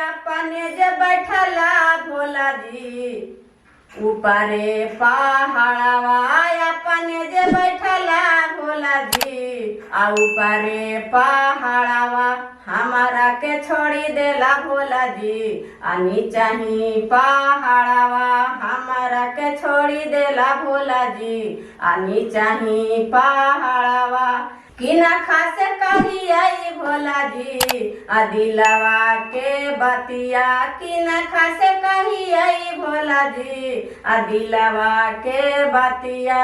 अपने जे बैठला भोला जी ऊपरे पहाड़वा अपने जे बैठला भोला जी आ ऊपरे पहाड़वा हमारा के छोड़ी देला भोला जी आ नीचा ही पहाड़वा हमारा के छोड़ी देला भोला जी आ नीचा ही पहाड़वा किना खासे कही आई भोला जी आ दिलवा के बतिया किना खासे कही आई भोला जी आ दिलवा के बतिया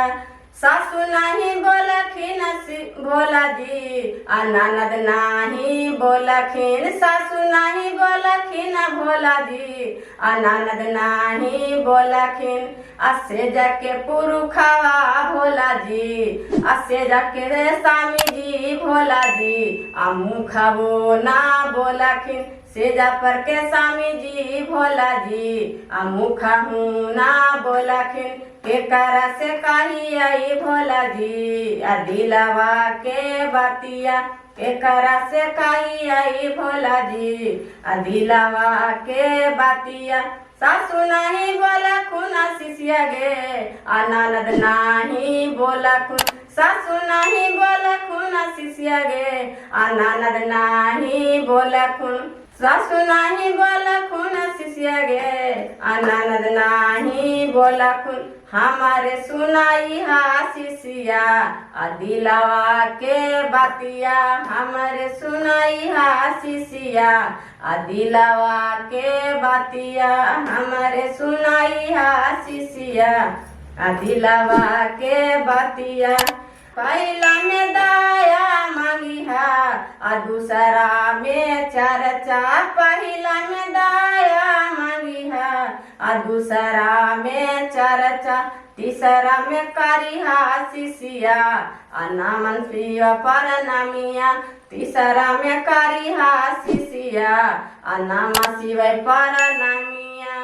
सासू नहीं बोलखिन भोला जी आ ननद नहीं बोलखिन सासू नहीं बोलखिन भोला जी आ ननद नहीं बोलखिन असे जाके पुरुखवा भोला जी असे जाके रे स्वामी जी भोला जी आ मुखबो ना बोलखिन सेजा पर के स्वामी जी भोला जी आ मुखा हूँ ना बोलखिन के करा से कही आई भोला जी आ दिलवा के बतिया के करा से कही आई भोला जी आ दिलवा के बतिया सासू नहीं बोला खुना शिष्या गे आ ननद नहीं बोला खुन सासू नहीं बोला खुना शिष्या गे आ ननद नहीं बोला खुन सासू नहीं बोला खुन शिष्या गे आ ननद नहीं बोला खुन हमारे सुनाई हा शिष्या आ दिलवा के बतिया हमारे सुनाई हा शिष्या आ दिलवा के बतिया हमारे सुनाई हा शिष्या आ दिलवा के बतिया पहला में दाया मांगी हा आ दूसरा में चर्चा पहला में दाया मांगी हा आ दूसरा में चर्चा तीसरा में करी हा शिष्या आ नामन प्रिय परनामिया तीसरा में करी हा शिष्या आ नाम शिव परनामिया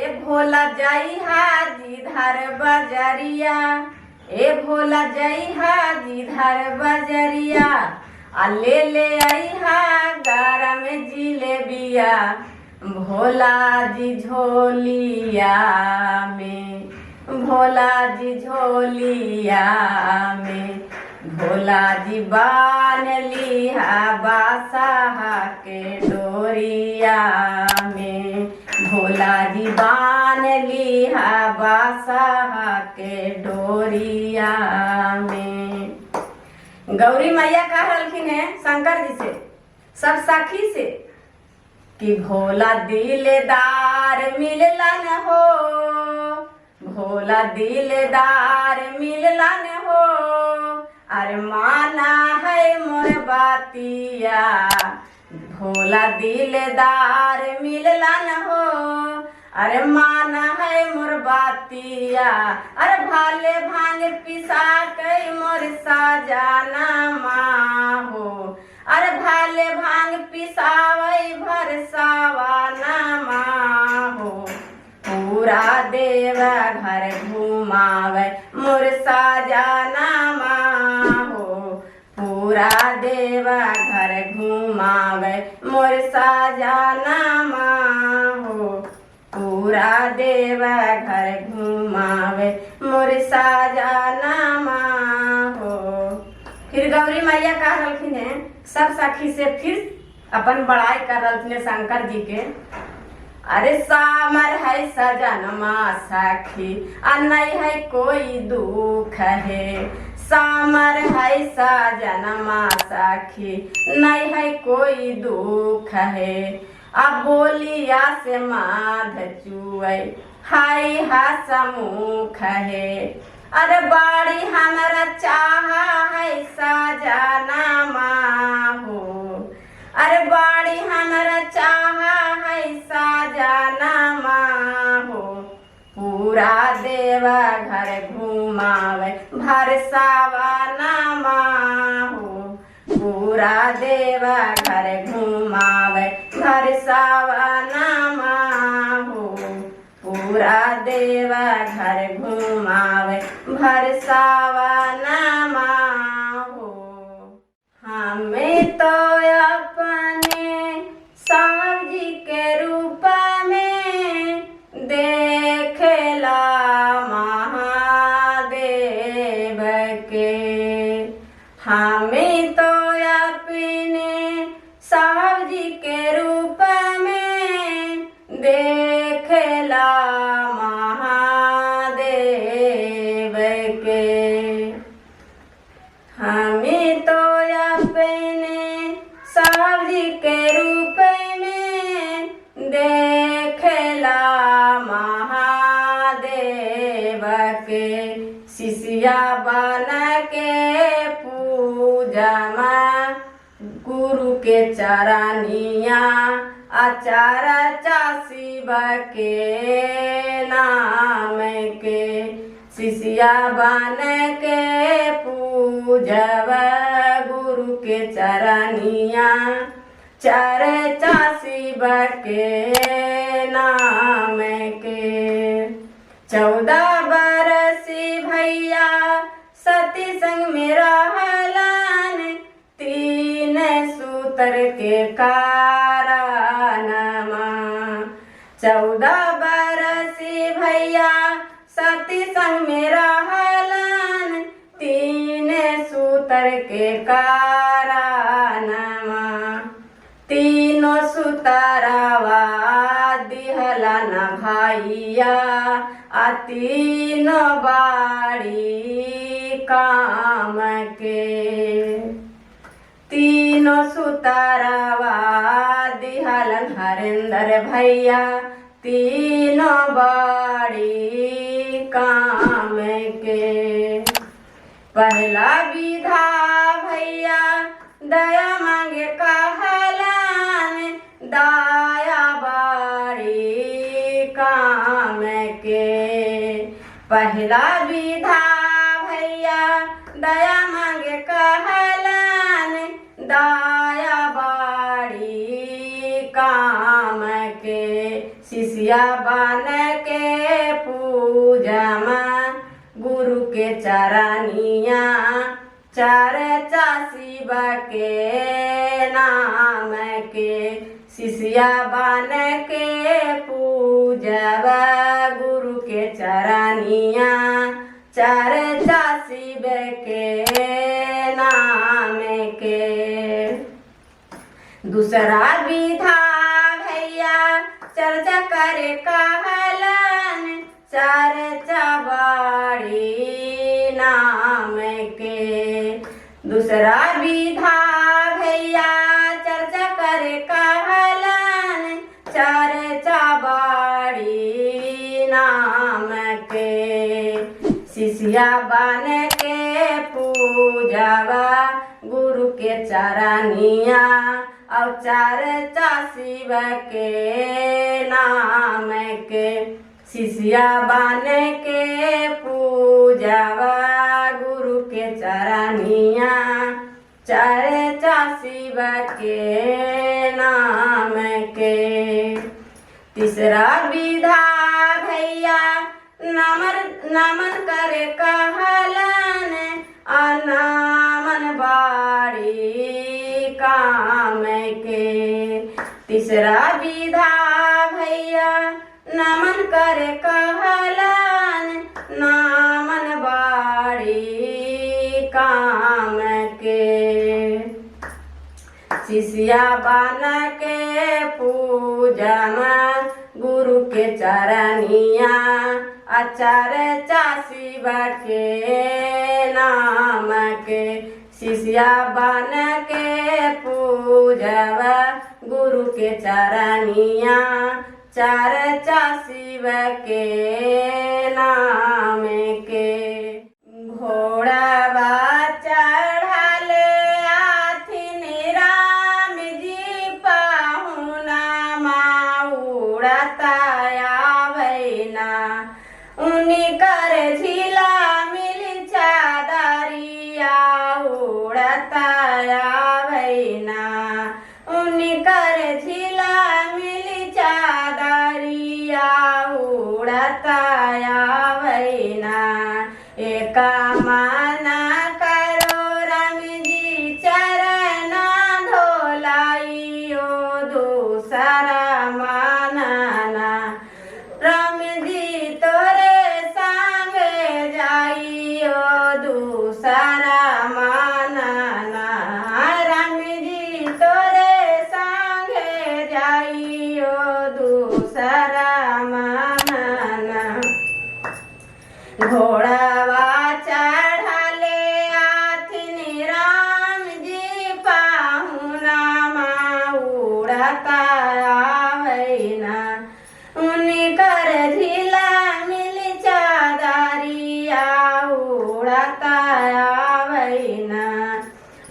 ए भोला जाई हा जिधर बजरिया ए भोला जई हा जिधर बजरिया आ ले आई हा गरम जिलेबिया भोला जी झोलिया में भोला जी झोलिया में भोला जी बान लिहा बासा के डोरिया में भोला जी बान लिहा बासा के डोरिया में। गौरी मैया कह रहलखिन है शंकर जी से सब साखी से कि भोला दिलदार मिललन हो भोला दिलदार मिललन हो अरे माना है मोर बातिया भोला दिलदार मिललन हो अरे माना है मोर बातिया अरे भाले भांग पिसा के मोर साजाना माँ हो अरे भाले भांग पिसावई भर सावाना माँ हो पूरा देवा घर घुमावे मोर साजाना माँ हो पूरा देवा घर घुमावे मोर साजाना माँ हो पूरा देवा घर घुमावे मोर साजाना माँ हो। फिर गौरी मैया कह रहलखिन है सब सखी से फिर अपन बड़ाई कर रहलखिन शंकर जी के अरे सामर है सजनमा सखी आ नहीं है कोई दुख है सामर है सजनमा सखी नहीं है कोई दुख है अब बोलिया से माध चुए हाय हसमुख है अरे बाड़ी हमारा चाहा है साजना माँ हो अरे बाड़ी हमारा चाहा है साजना माँ हो पूरा देवा घर घुमावे भर सावाना माँ हो पूरा देवा घर घुमावे भर सावाना माँ हो पूरा देवा घर घुमावे भर सावाना माँ हो। हमें तो अपने सा जी के रूप में देखेला महादेव के। हमें तो अपने साहब जी के रूप में देखेला महादेव के। शिष्या बन के पूजा में गुरु के चरनिया आचार शिव के नाम के। शिष्या बन के पूजब गुरु के चरनिया चर्चा शिव के नाम के। 14 बरसी भैया सती संग में रहलन 3 सूतर के कारणमा। 14 बरसी भैया सती संग में रहलन 3 सूतर के कारणमा। 3 सूतरवा दिहलन भैया आ 3 बाड़ी काम के। 3 सूतरवा दिहलन हरेंद्र भैया 3 बाड़ी काम के। पहला विधा भैया दया मांगे कहलन दया बाड़ी काम के। पहला विधा भैया दया मांगे कहलन दया बाड़ी काम के। शिष्या बन के पूजा में गुरु के चरनिया चर्चा शिव के नाम के। शिष्या बन के पूजब गुरु के चरनिया चर्चा शिव के नाम के। दूसरा विधा भैया चर्चा करे कहलन चर्चा बाड़ी नाम के। दूसरा विधा भैया चर्चा करे कहलन चर्चा बाड़ी नाम के। शिष्या बन के पूजवा गुरु के चरनिया और चर्चा शिव के नाम के। शिष्या बन के पूजवा गुरु के चरनिया चर्चा शिव के नाम के। तीसरा विधा भैया नमन करे कहलन अनामन बाड़ी काम के। तीसरा विधा भैया नमन करे कहलन नामन बाड़ी काम के। शिष्या बन के पूजा में गुरु के चरनिया चर्चा शिव के नाम के। शिष्या बन के पूजब गुरु के चरनिया चर्चा शिव के नाम के। घोड़ावा चढ़ले आथिन राम जी पाहुना उड़ता आवेना उन्हीं कर झीला मिल चादरिया उड़ता आवेना उन्हीं कर झीला मिल चादरिया उड़ता आवेना। एक माना करो राम जी चरण धोलाइयो दूसरा मानना राम जी तोरे संग जाइयो दूसरा मानना राम जी तोरे संग उड़ता आवेना उनकर झिला मिल चादरिया उड़ता आवेना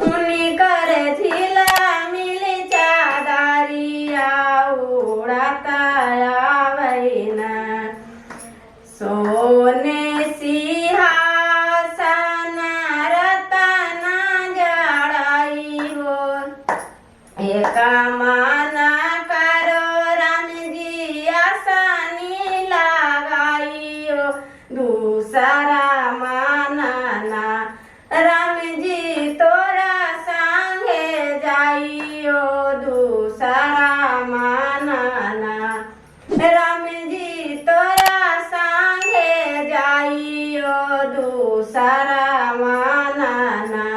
उनकर झिला मिल चादरिया उड़ता आवेना सोने सिंहासन रतन जड़ाई हो एक मान करो राम जी आसानी लगाई हो दूसरा मानना राम जी तोरा संगे जाइयो दूसरा मानना राम जी तोरा संगे जाइयो दूसरा मानना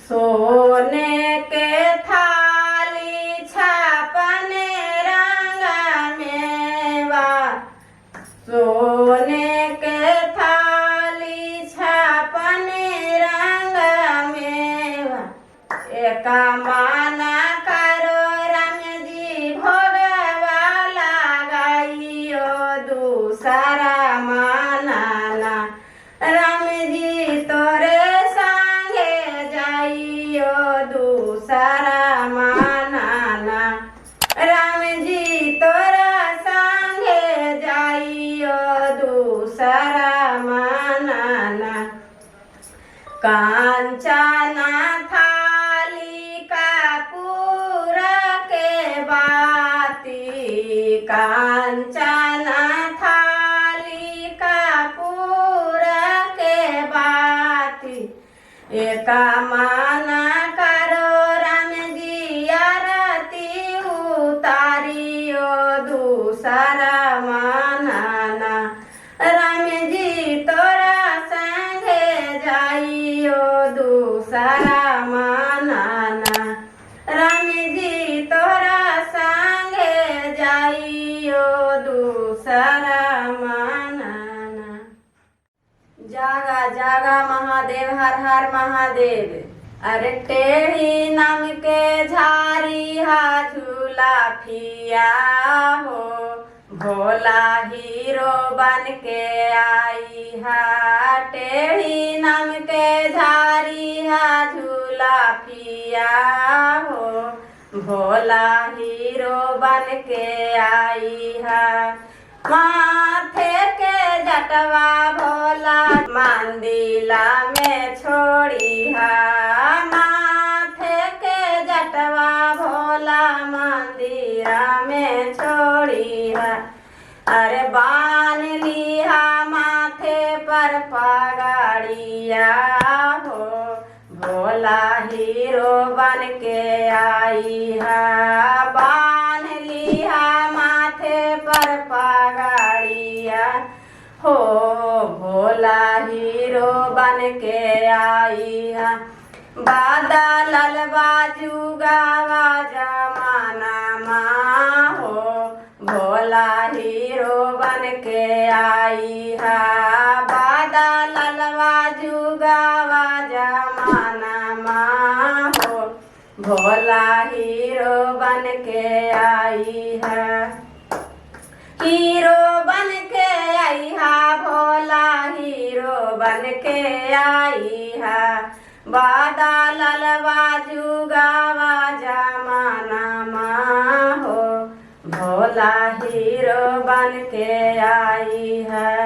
सोने के थाली छापन रंग मेवा सोने के थाली छापन रंग मेवा एक माना करो राम जी भोगवा लगाइयो दूसरा मानना राम जी तोरे संगे जाइयो दूसरा मानना राम जी तोरा संगे जाइयो दूसरा मानना कांचना थाली कपूर के बाती कांचना थाली कपूर के बाती एक माना करो राम जी आरती उतारियो दूसरा मानना राम जी तोरा संगे जाइयो दूसरा मानना राम जी तोरा संगे जाइयो दूसरा मानना जागा जागा महादेव हर हर महादेव अरे टेढ़ी नाम के झारी हा झूला फिया हो भोला हीरो बन के आई हा टेढ़ी नाम के झारी हा झूला फिया हो भोला हीरो बन के आई हा माथे के जटवा भोला मंदिला में छोड़ी हा माथे के जटवा भोला मंदिरा में छोड़ी हा अरे बान लिहा माथे पर पगड़िया हो भोला हीरो बन के आई हा बान लिहा माथे पर पगड़िया हो भोला हीरो बन के आई हा बादल बाजुगावा जमाना माँ हो भोला हीरो बन के आई हा बादल बाजुगावा जमाना माँ हो भोला हीरो बन के आई है हीरो बन के आई हा भोला हीरो बन के आई हा बादल बाजुगावा जमाना माँ हो भोला हीरो बन के आई है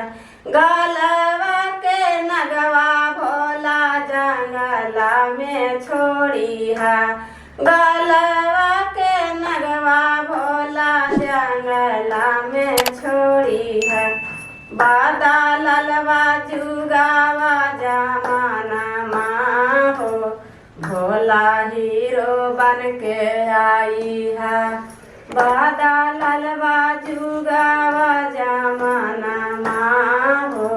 गलवा के नगवा भोला जंगला में छोड़ी है गलवा के नगवा भोला जंगला में छोड़ी है बादल बाजुगावा जमाना माँ हो भोला हीरो बन के आई है बादल बाजुगावा जमाना माँ हो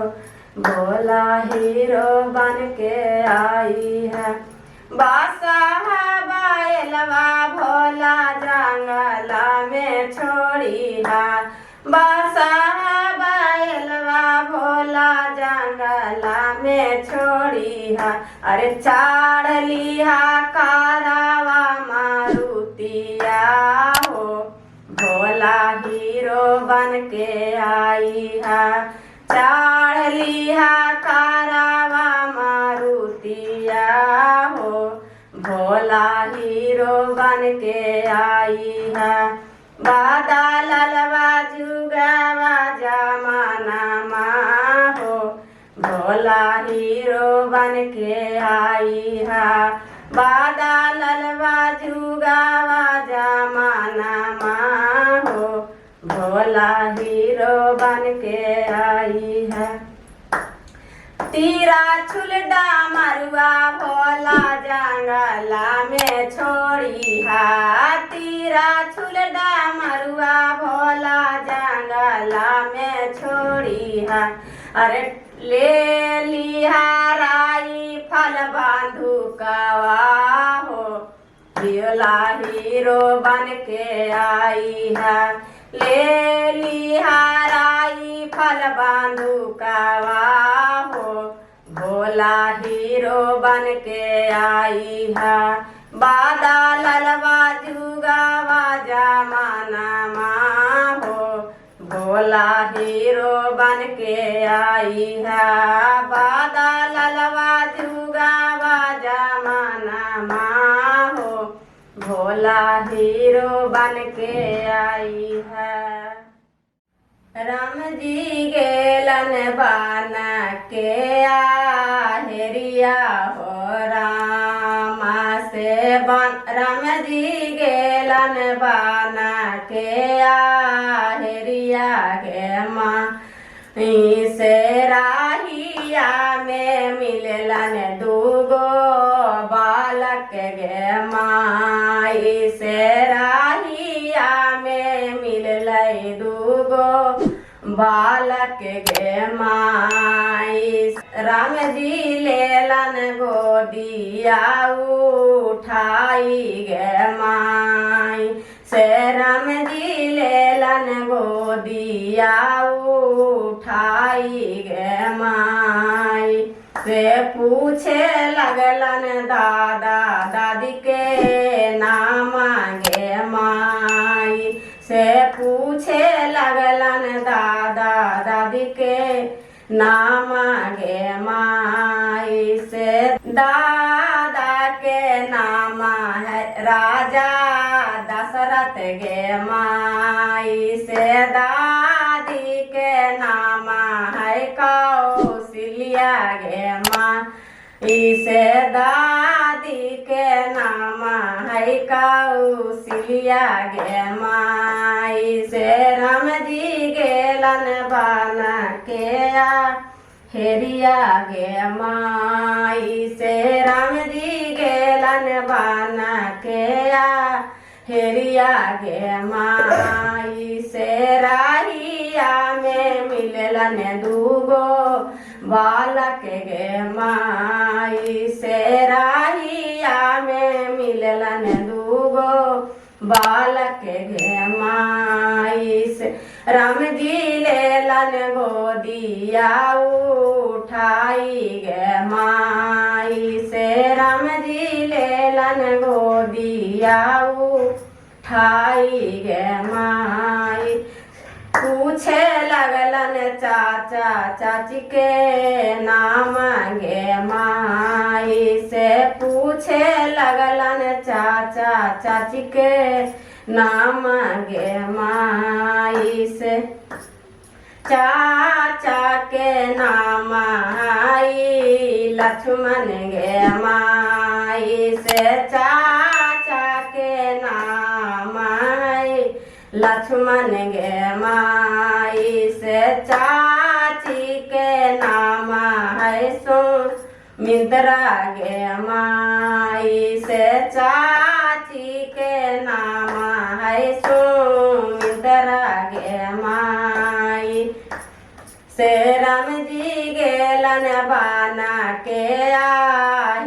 भोला हीरो बन के आई है बादशाह बैलवा भोला जंगला में छोड़ी है बादशाह बैलवा भोला जंगला में छोड़ी है अरे चाड़ लिहा कारावा मारुति मारुतिया हो भोला हीरो बन के आई है चढ़ लिहा कारवा मारुतिया हो भोला हीरो बन के आई है बादलवा जुगावा जमाना हो भोला हीरो बन के आई है बादलवा जुगावा जमाना हो भोला हीरो बन के आई है तीरा छुलडा मरुआ भोला जंगला में छोड़ी है तीरा छुलडा मरुआ भोला जंगला में छोड़ी है अरे ले लिहा राई फल बंधुकवा हो भोला हीरो बन के आई है ले लिहा राई फल बंधुकवा हो भोला हीरो बन के आई है बादलवा जुगावा जमाना हो भोला हीरो बन के आई है बादलवा जुगावा जमाना हो भोला हीरो बन के आई है राम जी गेलन बन के हेरिया हो राम से राम जी गेलन बन के हेरिया के माँ से राहिया में मिलन दूगो बालक गे माई से राहिया में मिल दूगो बालक गे माई राम जी लेलन गोदिया उठाई गे माई से राम जी लेलन गोदिया उठाई गे माई से पूछे लगलन दादा दादी के नाम गे माई से पूछे लगलन दादा दादी के नाम गे माई से दादा के नाम है राजा दशरथ गे माई से दादी के नाम है कौशल्या गे माई से दादी के नाम है कौशल्या गे माई से राम जी गेलन बन के हेरिया गे माई से राम जी गेलन बन के हेरिया गे माई से राहिया में मिललन दूगो बालक गे माई से राहिया में मिललन दूगो बालक गे माई से राम जी लेलन गोदिया उठाई गे माई से राम जी लेलन गोदिया उठाई गे माई पूछे लगलन चाचा चाची के नाम गे माई से पूछे लगलन चाचा चाची के नाम गे माई से चाचा के नाम आई लक्ष्मण गे माई से चाचा के नाम आई लक्ष्मण गे माई से चाची के नाम है सुमित्रा गे माई से चाची के नाम है सुमित्रा गे माई से राम जी गेलन बना के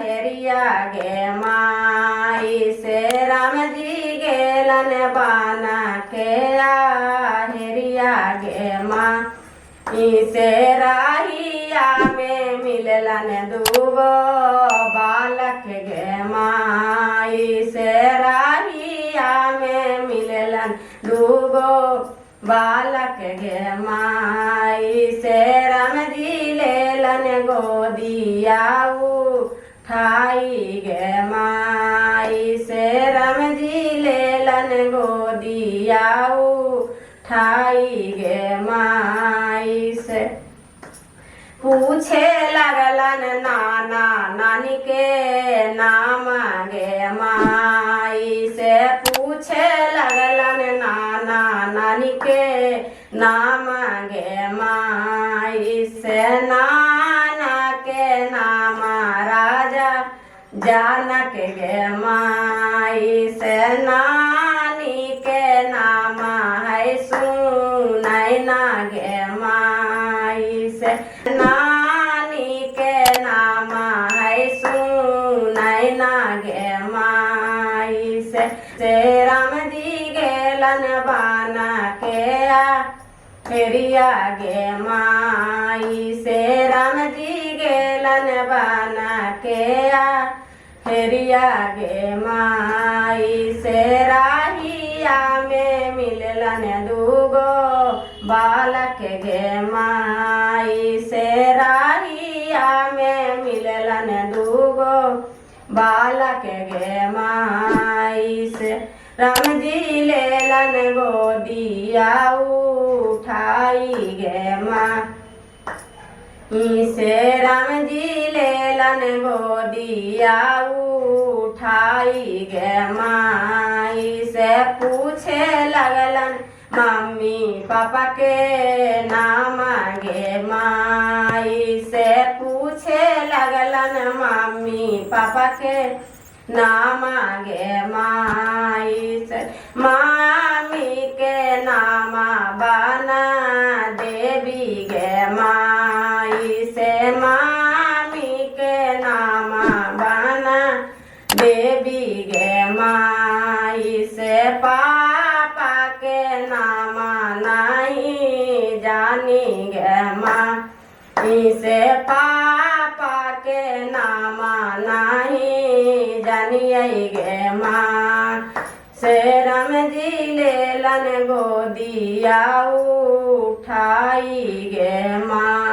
हेरिया गे माई से राम जी गेलन बना के हेरिया गे माई से राहिया में मिललन दूगो बालक गे माई से राहिया में मिललन दूगो बालक गे माई से राम जी लेलन गोदिया उठाई गे माई से राम जी लेलन गोदिया उठाई गे माई से पूछे लगलन नाना नानी के नाम गे माई से पूछे लगलन नाना नानी के नाम गे माई से नाना के नाम राजा जानक गे माई से नानी के नाम है सुनैना गे माई से नानी के नाम है सुनैना गे माई से राम जी गेलन बाना के फेरिया गे माई से राम जी गेलन बाना के फेरिया गे माई से राहिया में मिललन दूगो बालक गे माई से राहिया में मिललन दूगो बालक गे माई से राम जी लेलन गोदिया उठाई गे माई से राम जी लेलन गोदिया उठाई गे माई से पूछे लगलन मम्मी पापा के नाम गे माई से पूछे लगलन मम्मी पापा के नाम गे माई से मामी के नाम बाना देवी गे माई से मामी के नाम बाना देवी गे माई से पापा के नाम नहीं जानी गे माई से पापा के नाम नहीं जानिए गे माँ से राम जी लेलन गोदिया उठाई गे माँ।